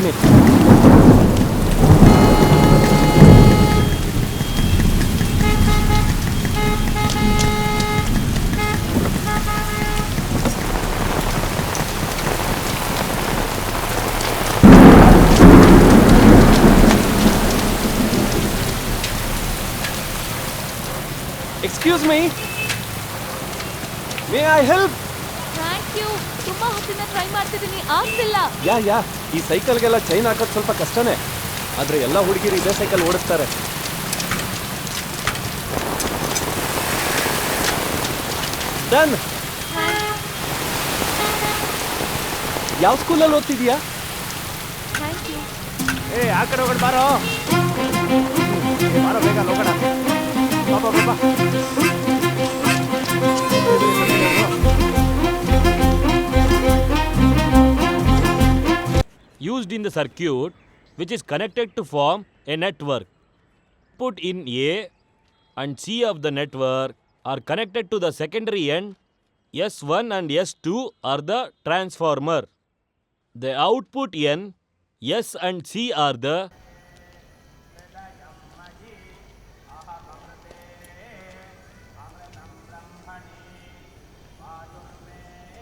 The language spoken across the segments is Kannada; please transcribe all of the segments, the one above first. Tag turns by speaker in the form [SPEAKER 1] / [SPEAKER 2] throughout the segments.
[SPEAKER 1] ಬರ್ತೀನಿ. Excuse me, may I help?
[SPEAKER 2] Thank you. ತುಂಬಾ ಹೊತ್ತಿಂದ ಟ್ರೈ ಮಾಡ್ತಿದ್ದೀನಿ, ಆಗ್ತಿಲ್ಲ.
[SPEAKER 1] ಯಾ ಈ ಸೈಕಲ್ಗೆಲ್ಲ ಚೈನ್ ಹಾಕೋದು ಸ್ವಲ್ಪ ಕಷ್ಟನೇ, ಆದ್ರೆ ಎಲ್ಲ ಹುಡುಗಿರು ಇದೇ ಸೈಕಲ್ ಓಡಿಸ್ತಾರೆ. ಡನ್. ಯಾವ ಸ್ಕೂಲಲ್ಲಿ ಓದ್ತಿದ್ಯಾ?
[SPEAKER 2] Thank you.
[SPEAKER 1] ಆ ಕಡೆ ಹೋಗೋಣ ಬಾರೋ. ಬಾರೋ ಬೇಗ ಹೋಗೋಣ. ಬಾಬಾ ಬಾಬಾ.
[SPEAKER 3] Used in the circuit which is connected to form a network. Put in A and C of the network are connected to the secondary end. S1 and S2 are the transformer. The output N, S and C are the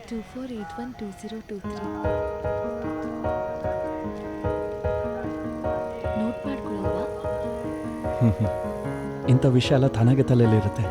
[SPEAKER 2] 24812023. Note ಮಾಡ್ಕೊಳ್ಳಲ್ವಾ?
[SPEAKER 1] ಇಂಥ ವಿಷಯ ಎಲ್ಲ ತಾನಾಗೆ ತಲೆಯಲ್ಲಿರುತ್ತೆ.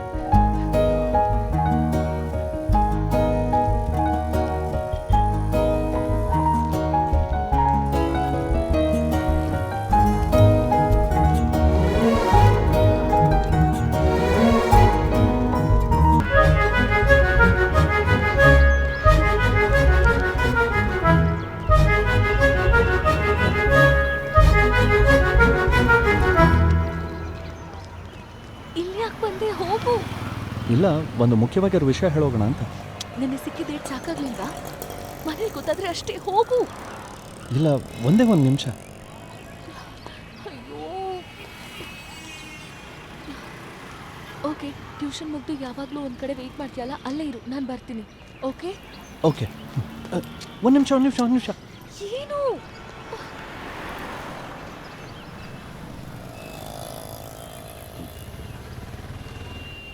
[SPEAKER 1] ಇಲ್ಲ, ಒಂದು ಮುಖ್ಯವಾಗಿರೋ ವಿಷಯ ಹೇಳೋಗೋಣ ಅಂತ.
[SPEAKER 2] ನಿನ್ನೆ ಸಿಕ್ಕಿದ ಡೇಟ್ ಸಾಕಾಗ್ಲಿಲ್ವಾ? ಮನೇಲಿ ಗೊತ್ತಾದ್ರೆ ಅಷ್ಟೇ, ಹೋಗು.
[SPEAKER 1] ಇಲ್ಲ, ಒಂದೇ ಒಂದು ನಿಮಿಷ.
[SPEAKER 2] ಅಯ್ಯೋ. ಓಕೆ, ಟ್ಯೂಷನ್ ಮುಗ್ದು ಯಾವಾಗಲೂ ಒಂದು ಕಡೆ ವೆಯ್ಟ್ ಮಾಡ್ತೀಯಲ್ಲ, ಅಲ್ಲೇ ಇರು, ನಾನು ಬರ್ತೀನಿ. ಓಕೆ
[SPEAKER 1] ಓಕೆ, ಒಂದು ನಿಮಿಷ.
[SPEAKER 2] ಏನು?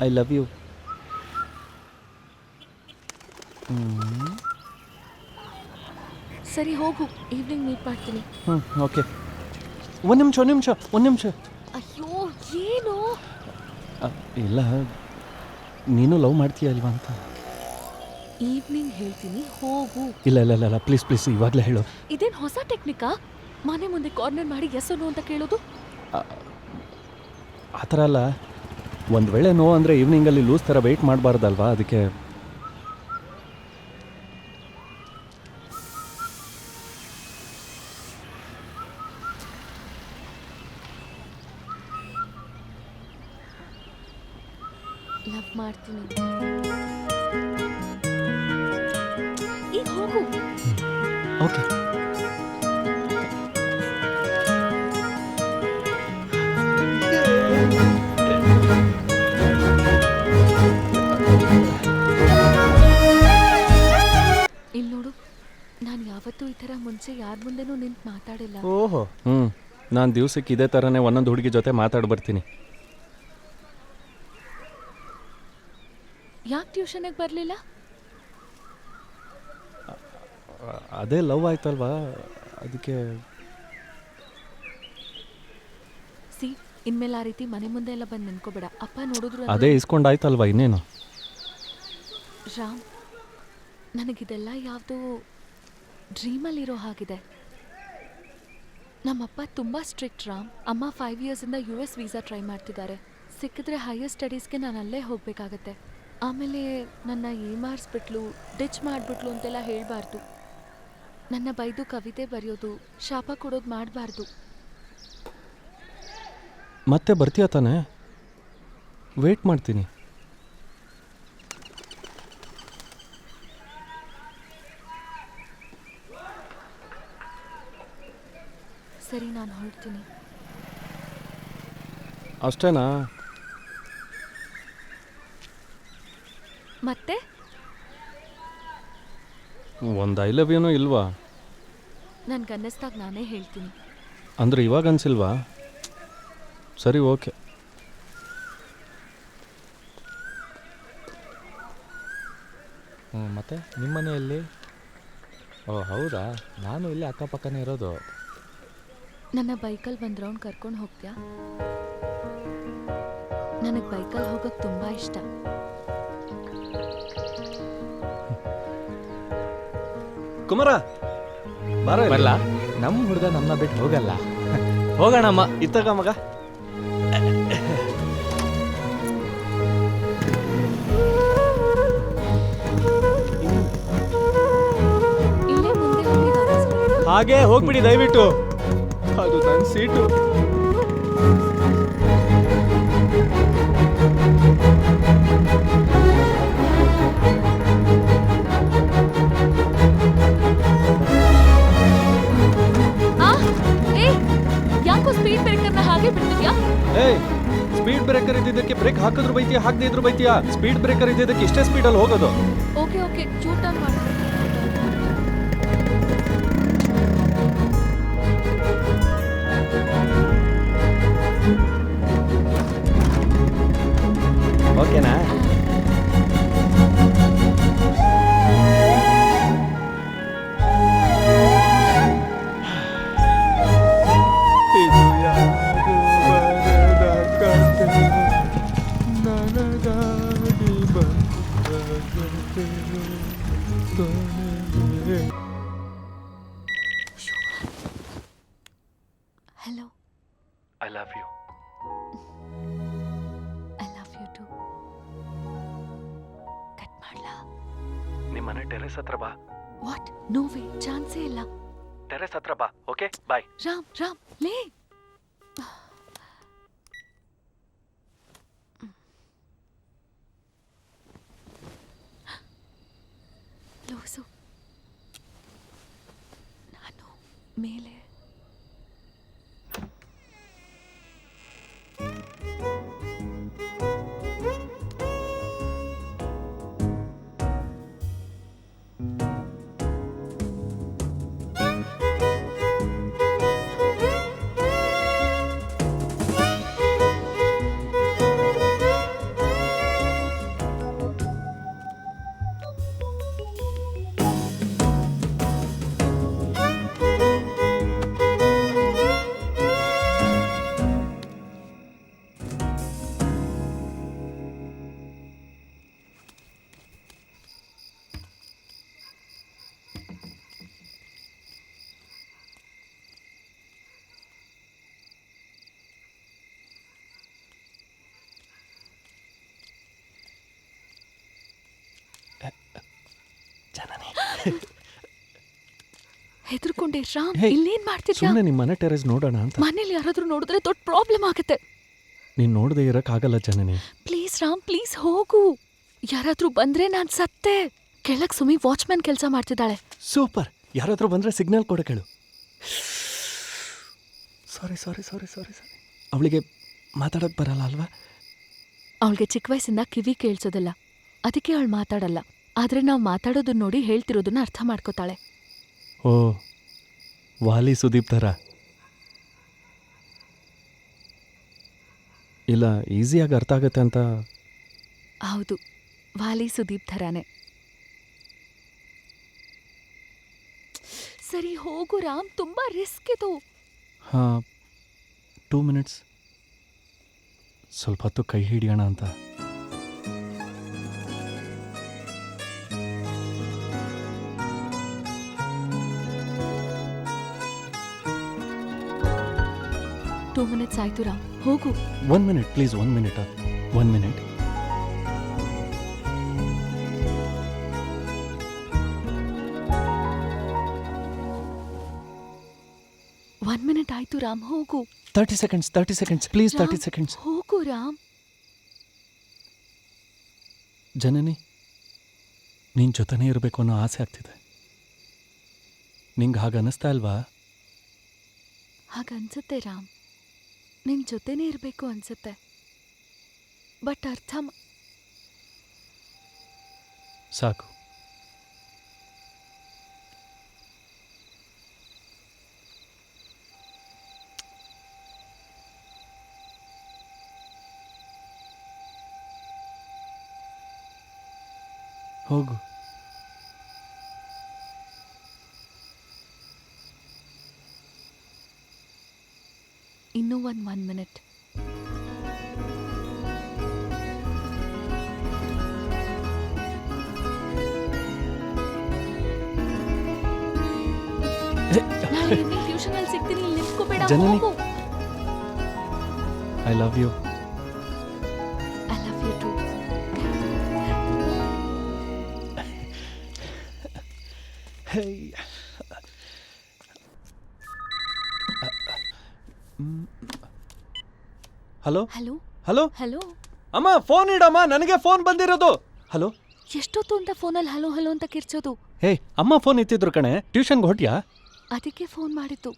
[SPEAKER 1] I love you.
[SPEAKER 2] ಸರಿ ಹೋಗು, ಈವ್ನಿಂಗ್ ಮೀಟ್ ಮಾಡ್ತೀನಿ.
[SPEAKER 1] ಓಕೆ, ಒಂದು ನಿಮಿಷ.
[SPEAKER 2] ಅಯ್ಯೋ, ಏನು?
[SPEAKER 1] ಇಲ್ಲ, ನೀನು ಲವ್ ಮಾಡ್ತೀಯ ಅಲ್ವಾ ಅಂತ.
[SPEAKER 2] ಈವ್ನಿಂಗ್ ಹೇಳ್ತೀನಿ, ಹೋಗು.
[SPEAKER 1] ಇಲ್ಲ ಪ್ಲೀಸ್ ಇವಾಗಲೇ ಹೇಳು.
[SPEAKER 2] ಇದೇನು ಹೊಸ ಟೆಕ್ನಿಕಾ? ಮನೆ ಮುಂದೆ ಕಾರ್ನರ್ ಮಾಡಿ ಎಸ್ ನೋ ಅಂತ ಕೇಳೋದು?
[SPEAKER 1] ಆ ಥರ ಅಲ್ಲ, ಒಂದು ವೇಳೆ ನೋ ಅಂದರೆ ಈವ್ನಿಂಗಲ್ಲಿ ಲೂಸ್ ಥರ ವೆಯ್ಟ್ ಮಾಡಬಾರ್ದಲ್ವಾ, ಅದಕ್ಕೆ.
[SPEAKER 2] ಲವ್ ಮಾಡ್ತೀನಿ. ಈಗ ಹೋಗು.
[SPEAKER 1] ಓಕೆ.
[SPEAKER 2] ಇಲ್ಲಿ ನೋಡು, ನಾನು ಯಾವತ್ತೂ ಈ ಥರ ಮುಂಚೆ ಯಾರ ಮುಂದೆನೂ ನಿಂತು ಮಾತಾಡಿಲ್ಲ.
[SPEAKER 1] ಓಹೋ. ನಾನು ದಿವ್ಸಕ್ಕೆ ಇದೇ ಥರನೇ ಒಂದೊಂದು ಹುಡುಗಿ ಜೊತೆ ಮಾತಾಡಿ ಬರ್ತೀನಿ.
[SPEAKER 2] ಯಾಕೆ ಟ್ಯೂಷನ್ಗೆ ಬರಲಿಲ್ಲ?
[SPEAKER 1] ಅದೇ ಲವ್ ಆಯ್ತಲ್ವಾ, ಅದಕ್ಕೆ.
[SPEAKER 2] ಇನ್ಮೇಲೆ ಆ ರೀತಿ ಮನೆ ಮುಂದೆ ಎಲ್ಲ ಬಂದು ನಿಂತ್ಕೋಬೇಡ. ಅಪ್ಪ ನೋಡಿದ್ರು.
[SPEAKER 1] ಅದೇ ಇಸ್ಕೊಂಡಾಯ್ತಲ್ವಾ, ಇನ್ನೇನು.
[SPEAKER 2] ರಾಮ್, ನನಗಿದೆಲ್ಲ ಯಾವುದೋ ಡ್ರೀಮಲ್ಲಿರೋ ಹಾಗಿದೆ. ನಮ್ಮಪ್ಪ ತುಂಬ ಸ್ಟ್ರಿಕ್ಟ್ ರಾಮ್. ಅಮ್ಮ 5 ಇಯರ್ಸಿಂದ US ವೀಸಾ ಟ್ರೈ ಮಾಡ್ತಿದ್ದಾರೆ. ಸಿಕ್ಕಿದ್ರೆ ಹೈಯರ್ ಸ್ಟಡೀಸ್ಗೆ ನಾನು ಅಲ್ಲೇ ಹೋಗಬೇಕಾಗತ್ತೆ. ಆಮೇಲೆ ನನ್ನ ಏಮಾರಿಸ್ಬಿಟ್ಲು, ಡಿಚ್ ಮಾಡಿಬಿಟ್ಲು ಅಂತೆಲ್ಲ ಹೇಳಬಾರ್ದು. ನನ್ನ ಬೈದು ಕವಿತೆ ಬರೆಯೋದು, ಶಾಪ ಕೊಡೋದು ಮಾಡಬಾರ್ದು.
[SPEAKER 1] ಮತ್ತೆ ಬರ್ತೀಯ ತಾನೆ? ವೇಟ್ ಮಾಡ್ತೀನಿ.
[SPEAKER 2] ಸರಿ, ನಾನು ಹೊರಡ್ತೀನಿ.
[SPEAKER 1] ಅಷ್ಟೇನಾ?
[SPEAKER 2] ಮತ್ತೆ
[SPEAKER 1] ಒಂದು ಐ ಲವ್ ಯುನೂ ಇಲ್ವಾ?
[SPEAKER 2] ನನ್ಗೆ ಅನ್ನಿಸ್ದಾಗ ನಾನೇ ಹೇಳ್ತೀನಿ.
[SPEAKER 1] ಅಂದರೆ ಇವಾಗ ಅನ್ಸಿಲ್ವಾ? ಸರಿ, ಓಕೆ.
[SPEAKER 4] ಮತ್ತು ನಿಮ್ಮ ಮನೆಯಲ್ಲಿ? ಓ ಹೌದಾ, ನಾನು ಇಲ್ಲೇ ಅಕ್ಕಪಕ್ಕನೇ ಇರೋದು.
[SPEAKER 2] ನನ್ನ ಬೈಕಲ್ಲಿ ಒಂದು ರೌಂಡ್ ಕರ್ಕೊಂಡು ಹೋಗ್ತೀಯಾ? ನನಗೆ ಬೈಕಲ್ಲಿ ಹೋಗೋಕ್ಕೆ ತುಂಬ ಇಷ್ಟ.
[SPEAKER 1] ಕುಮಾರ ಬಾರ ಇಲ್ಲಿ.
[SPEAKER 4] ಬರಲ್ಲ, ನಮ್ಮ ಹುಡುಗ ನಮ್ಮನ್ನ ಬಿಟ್ಟು ಹೋಗಲ್ಲ. ಹೋಗೋಣಮ್ಮ.
[SPEAKER 1] ಇತ್ತಾಗ ಮಗ.
[SPEAKER 2] ಇಲ್ಲೇ ಮುಂದೆ ಹೋಗಿ ವಾಪಸ್ ಬರ್ತೀನಿ.
[SPEAKER 1] ಹಾಗೆ ಹೋಗ್ಬಿಡಿ ದಯವಿಟ್ಟು, ಅದು ನನ್ನ ಸೀಟು.
[SPEAKER 2] ಯಾಕೋ ಸ್ಪೀಡ್ ಬ್ರೇಕರ್ನ ಹಾಗೆ ಬಿಡ್ತಿದ್ಯಾ?
[SPEAKER 1] ಏಯ್, ಸ್ಪೀಡ್ ಬ್ರೇಕರ್ ಇದ್ದಿದ್ದಕ್ಕೆ ಬ್ರೇಕ್ ಹಾಕಿದ್ರು ಬೈತೀಯಾ, ಹಾಕದೇ ಇದ್ರು ಬೈತೀಯಾ? ಸ್ಪೀಡ್ ಬ್ರೇಕರ್ ಇದ್ದಿದ್ದಕ್ಕೆ ಇಷ್ಟೇ ಸ್ಪೀಡಲ್ಲಿ ಹೋಗೋದು.
[SPEAKER 2] ಓಕೆ ಓಕೆ, ಚೂ ಟರ್ನ್ ಮಾಡು.
[SPEAKER 1] ಓಕೆನಾ?
[SPEAKER 2] Hello.
[SPEAKER 1] I love you.
[SPEAKER 2] I love you too. Cut ಮಾಡ್ಲಾ?
[SPEAKER 1] ನಿಮ್ಮನೆ ಟೆರೆಸ್ ಹತ್ರ ಬಾ.
[SPEAKER 2] ವಾಟ್? ನೋ ವೇ, ಚಾನ್ಸೇ ಇಲ್ಲ.
[SPEAKER 1] ಟೆರೆಸ್ ಹತ್ರ ಬಾ. ಓಕೆ, ಬಾಯ್.
[SPEAKER 2] ರಾಮ್ ರಾಮ್, ಲೇ. ಲೋಸು, ನಾನು ಮೇಲೆ. ಹೆದರ್ಕೊಂಡೆ ರಾಮ್.
[SPEAKER 1] ಹೇ,
[SPEAKER 2] ಇಲ್ಲೇನ್ ಮಾಡ್ತಿದ್ಯಾ?
[SPEAKER 1] ಸುಮ್ಮನೆ ನಿಮ್ಮ ಮನೆ ಟೆರೆಸ್ ನೋಡೋಣ ಅಂತ.
[SPEAKER 2] ಮನೇಲಿ ಯಾರಾದ್ರೂ ನೋಡಿದ್ರೆ ದೊಡ್ಡ ಪ್ರಾಬ್ಲಮ್ ಆಗುತ್ತೆ.
[SPEAKER 1] ನೀನು ನೋಡದೆ ಇರಕ್ಕಾಗಲ್ಲ ಜನನಿ.
[SPEAKER 2] ಪ್ಲೀಸ್ ರಾಮ್, ಪ್ಲೀಸ್ ಹೋಗು. ಯಾರಾದ್ರೂ ಬಂದ್ರೆ ನಾನ್ ಸತ್ತೆ. ಕೆಳಗ್ ಸುಮಿ ವಾಚ್ಮ್ಯಾನ್ ಕೆಲಸ ಮಾಡ್ತಿದ್ದಾಳೆ.
[SPEAKER 1] ಸೂಪರ್. ಯಾರಾದ್ರೂ ಬಂದ್ರೆ ಸಿಗ್ನಲ್ ಕೊಡ ಕೇಳು. ಸಾರಿ ಸಾರಿ ಸಾರಿ ಸಾರಿ ಸಾರಿ. ಅವಳಿಗೆ ಮಾತಾಡೋಕೆ ಬರಲ್ಲ ಅಲ್ವಾ?
[SPEAKER 2] ಅವಳಿಗೆ ಚಿಕ್ಕ ವಯಸ್ಸಿಂದ ಕಿವಿ ಕೇಳಿಸೋದಿಲ್ಲ, ಅದಕ್ಕೆ ಅವಳು ಮಾತಾಡಲ್ಲ. ಆದ್ರೆ ನಾವು ಮಾತಾಡೋದನ್ನ ನೋಡಿ ಹೇಳ್ತಿರೋದನ್ನ ಅರ್ಥ ಮಾಡ್ಕೋತಾಳೆ.
[SPEAKER 1] ಓ, ವಾಲಿ ಸುದೀಪ್ ಥರ. ಇಲ್ಲ, ಈಸಿಯಾಗಿ ಅರ್ಥ ಆಗುತ್ತೆ ಅಂತ.
[SPEAKER 2] ಹೌದು, ವಾಲಿ ಸುದೀಪ್ ಥರಾನೇ. ಸರಿ ಹೋಗು ರಾಮ್, ತುಂಬಾ ರಿಸ್ಕ್ ಇದು.
[SPEAKER 1] ಹಾಂ, 2 ಮಿನಿಟ್ಸ್. ಸ್ವಲ್ಪ ಹೊತ್ತು ಕೈ ಹಿಡಿಯೋಣ ಅಂತ.
[SPEAKER 2] ಟೂ ಮಿನಿಟ್ಸ್ ಆಯ್ತು ರಾಮ್, ಹೋಗು.
[SPEAKER 1] 1 minute please, 1 minute. 1 minute.
[SPEAKER 2] One minute ಆಯ್ತು ರಾಮ್, ಹೋಗು.
[SPEAKER 1] 30 seconds, 30 seconds please, 30
[SPEAKER 2] Ram,
[SPEAKER 1] seconds.
[SPEAKER 2] ಹೋಗು ರಾಮ್.
[SPEAKER 1] ಜನನಿ, ನಿನ್ನ ಜೊತೆನೇ ಇರಬೇಕು ಅನ್ನೋ ಆಸೆ ಆಗ್ತಿದೆ. ನಿಂಗೆ ಹಾಗೆ ಅನ್ನಿಸ್ತಾ ಇಲ್ವಾ?
[SPEAKER 2] ಹಾಗನ್ಸುತ್ತೆ ರಾಮ್, ನಿನ್ ಜೊತೆನೇ ಇರಬೇಕು ಅನ್ಸುತ್ತೆ. ಬಟ್
[SPEAKER 1] ಸಾಕು.
[SPEAKER 5] ಹೋಗು.
[SPEAKER 2] ಇನ್ನೂ 1 ಮಿನಿಟ್. ನಾಳೆ ಈವ್ನಿಂಗ್ ಟ್ಯೂಷನಲ್ಲಿ ಸಿಗ್ತೀನಿ, ಇಲ್ಲಿ ನಿಂತ್ಕೋಬೇಡ,
[SPEAKER 5] ಜನನಿ.
[SPEAKER 2] ಹೋಗು.
[SPEAKER 5] I love you.
[SPEAKER 2] I love you too.
[SPEAKER 5] Hello
[SPEAKER 2] hello
[SPEAKER 5] hello
[SPEAKER 2] hello.
[SPEAKER 5] ಅಮ್ಮ, ಫೋನ್ ಇಡಮ್ಮ, ನನಗೆ ಫೋನ್ ಬಂದಿರೋದು. ಹಲೋ.
[SPEAKER 2] ಎಷ್ಟೊತ್ತು ಅಂತ ಫೋನಲ್ಲಿ ಹಲೋ ಹಲೋ ಅಂತ ಕಿರ್ಚೋದು?
[SPEAKER 5] ಹೇ, ಅಮ್ಮ ಫೋನ್ ಎತ್ತಿದ್ರು ಕಣೆ. ಟ್ಯೂಷನ್ಗೆ ಹೊಟ್ಯಾ?
[SPEAKER 2] ಅದಕ್ಕೆ ಫೋನ್ ಮಾಡಿತ್ತು.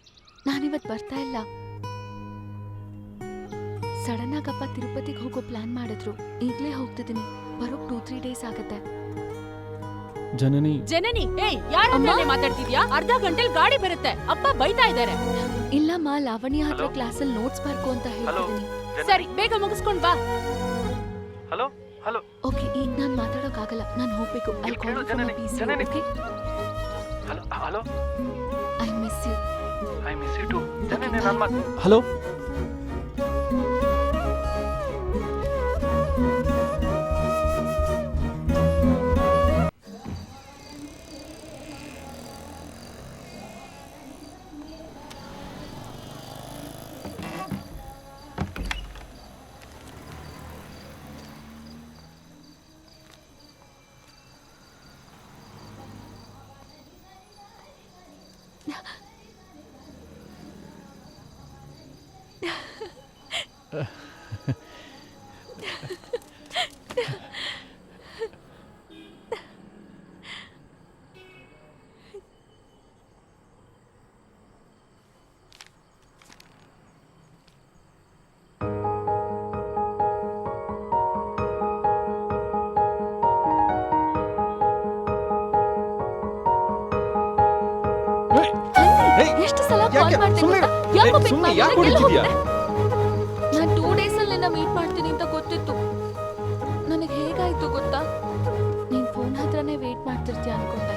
[SPEAKER 2] ನಾನಿವತ್ತು ಬರ್ತಾ ಇಲ್ಲ. ಸಡನ್ ಆಗಪ್ಪ ತಿರುಪತಿಗೆ ಹೋಗೋ ಪ್ಲಾನ್ ಮಾಡಿದ್ರು. ಈಗಲೇ ಹೋಗ್ತಿದ್ದೀನಿ. ಬರೋಕ್ 2-3 ಡೇಸ್ ಆಗತ್ತೆ.
[SPEAKER 5] ಜನನಿ.
[SPEAKER 6] ಜನನಿ, ಏಯ್, ಯಾರನ್ನ ಮಾತಾಡ್ತಿದ್ಯಾ? ಅರ್ಧ ಗಂಟೆಲ್ ಗಾಡಿ ಬರುತ್ತೆ. ಅಪ್ಪ ಬೈತಾ ಇದ್ದಾರೆ.
[SPEAKER 2] ಇಲ್ಲಮ್ಮ, ಲಾವಣ್ಯ ಹತ್ರ ಕ್ಲಾಸಲ್ಲಿ ನೋಟ್ಸ್ ಬರ್ಕೋ ಅಂತ ಹೇಳ್ತಿದ್ದೀನಿ.
[SPEAKER 6] ಸರಿ, ಬೇಗ ಮುಗಿಸ್ಕೊಂಡ್ ಬಾ.
[SPEAKER 5] Hello hello.
[SPEAKER 2] ಓಕೆ, ಈಗ ನಾನು ಮಾತಾಡೋಕ್ಕಾಗಲ್ಲ, ನಾನು ಹೋಗ್ಬೇಕು. I call you from PC, okay?
[SPEAKER 5] Hello hello.
[SPEAKER 2] I miss you.
[SPEAKER 5] I miss you too. Janani, hello.
[SPEAKER 2] ಎಷ್ಟು ಸಲ ಕಾಲ್ ಮಾಡ್ತೀನಿ ಗೊತ್ತಾ? ಯಾಕೋ pick ಮಾಡ್ಲಿಲ್ಲ? ಎಲ್ಲಿ ಹೋಗ್ದೆ? ನಾನು 2 ಡೇಸ್ ಅಲ್ಲಿ ನಿನ್ನ ಮೀಟ್ ಮಾಡ್ತೀನಿ ಅಂತ ಗೊತ್ತಿತ್ತು. ನನಗೆ ಹೇಗಾಯ್ತು ಗೊತ್ತಾ? ನೀನ್ ಫೋನ್ ಹತ್ರನೇ ವೇಟ್ ಮಾಡ್ತಿರ್ತೀಯ ಅನ್ಕೊಂಡೆ.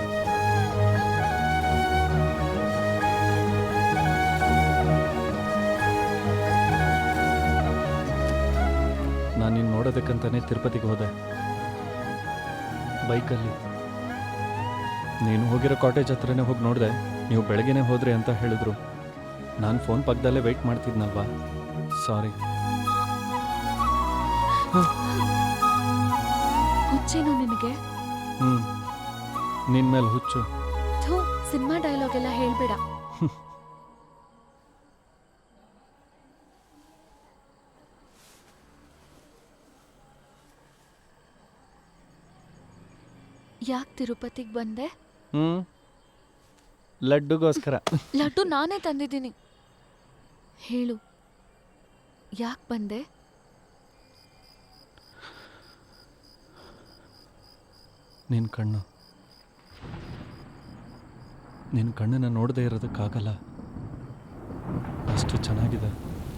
[SPEAKER 5] ನಾನು ನಿನ್ನ ನೋಡೋದಕ್ಕಂತಾನೆ ತಿರುಪತಿಗೆ ಹೋದೆ, ಬೈಕಲ್ಲಿ. ನೀನು ಹೋಗಿರೋ ಕಾಟೇಜ್ ಹತ್ರನೇ ಹೋಗಿ ನೋಡಿದೆ. ನೀವು ಬೆಳಗ್ಗೆನೇ ಹೋದ್ರಿ ಅಂತ ಹೇಳಿದ್ರು. ನಾನು ಫೋನ್ ಪಕ್ಕದಲ್ಲೇ ವೆಯ್ಟ್ ಮಾಡ್ತಿದ್ನಲ್ವಾ, ಸಾರಿ.
[SPEAKER 2] ಹುಚ್ಚೇನು ನಿನಗೆ?
[SPEAKER 5] ನಿನ್ನ ಮೇಲೆ ಹುಚ್ಚು.
[SPEAKER 2] ಥೂ, ಸಿನಿಮಾ ಡೈಲಾಗ್ ಎಲ್ಲ ಹೇಳ್ಬೇಡ. ಯಾಕೆ ತಿರುಪತಿಗೆ ಬಂದೆ?
[SPEAKER 5] ಲಡ್ಡುಗೋಸ್ಕರ.
[SPEAKER 2] ಲಡ್ಡು ನಾನೇ ತಂದಿದ್ದೀನಿ. ಹೇಳು, ಯಾಕೆ ಬಂದೆ?
[SPEAKER 5] ನಿನ್ನ ಕಣ್ಣು. ನಿನ್ನ ಕಣ್ಣನ್ನು ನೋಡದೇ ಇರೋದಕ್ಕಾಗಲ್ಲ, ಅಷ್ಟು ಚೆನ್ನಾಗಿದೆ.